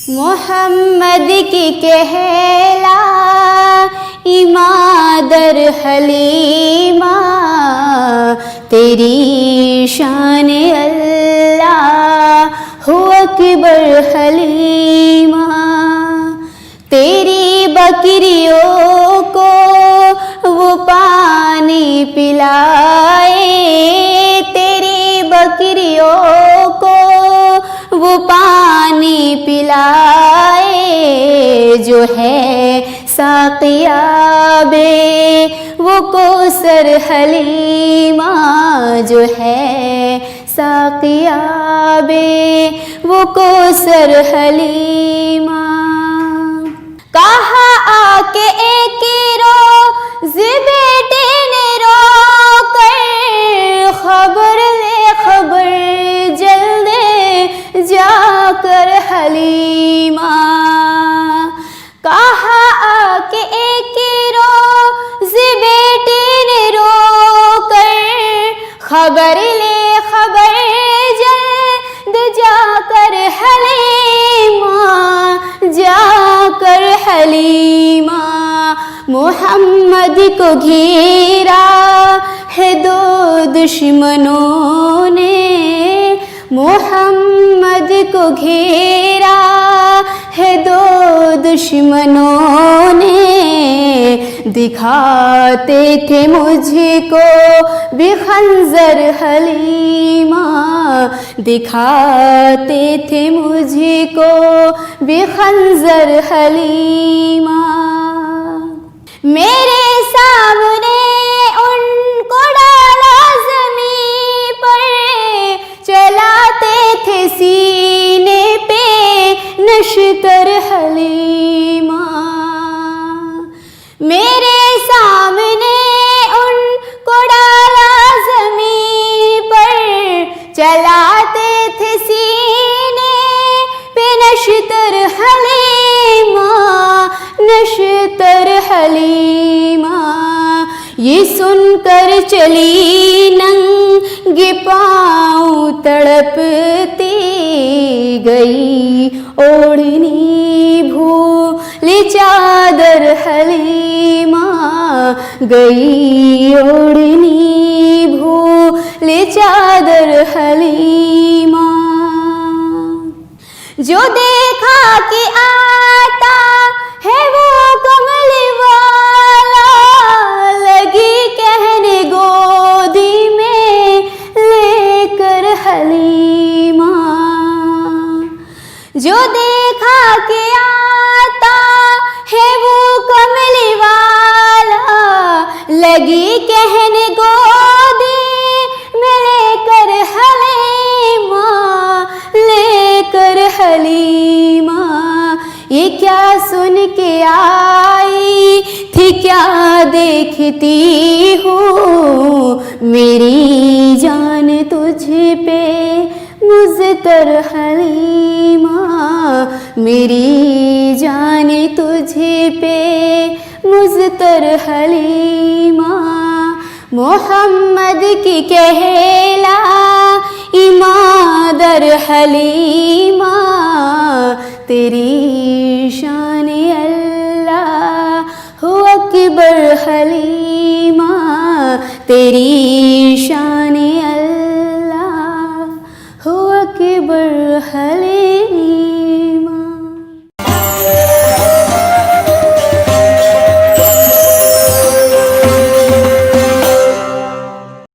मोहम्मद की कहला इमादर हलीमा, तेरी शान अल्लाह हु अकबर हलीमा। तेरी बकरियों को वो पानी पिलाए, तेरी बकरियों को वो पानी पिलाए, जो है साक़ियाबे वो कौसर हलीमा, जो है साक़ियाबे वो कौसर हलीमा। कहा आके एक रोज़ बेटे ने रो कर, खबर ले खबर जल्दे जाकर हलीमा। कहा आके एक रोज़ बेटे ने रो कर, खबर ले खबर जल्द जाकर हलीमा, जाकर हलीमा। मोहम्मद को घेरा है दो दुश्मनों ने, मोहम्मद को घेरा है दो दुश्मनों ने। दिखाते थे मुझको भी खंजर हलीमा, दिखाते थे मुझको भी खंजर हलीमा। मेरे सामने उनको डाला ज़मीं पर, चलाते थे सीने पे नश्तर हलीमा। मेरे सामने उनको डाला ज़मीं पर, चलाते थे सीने पे नश्तर हलीमा, नश्तर हलीमा। ये सुनकर चली नंगे पाँव तड़पती गई, ओढ़नी भूल चादर हलीमा, गई ओढ़नी भूल चादर हलीमा। जो देखा कि आता है वो कमल वाला, लगी कहने गोदी में लेकर हलीमा। जो देखा कि आता है वो कमल वाला, लगी कहने गोदी में लेकर हलीमा, लेकर हलीमा। ये क्या सुन के आई थी, क्या देखती हूँ, मेरी जान तुझ पे मुज़्तर हलीमा, मेरी जान तुझ पे मुज़्तर हलीमा। मोहम्मद की कहला इमादर हलीमा, तेरी शान अल्लाह हु अकबर हलीमा, तेरी शान अल्लाह हु अकबर हलीमा।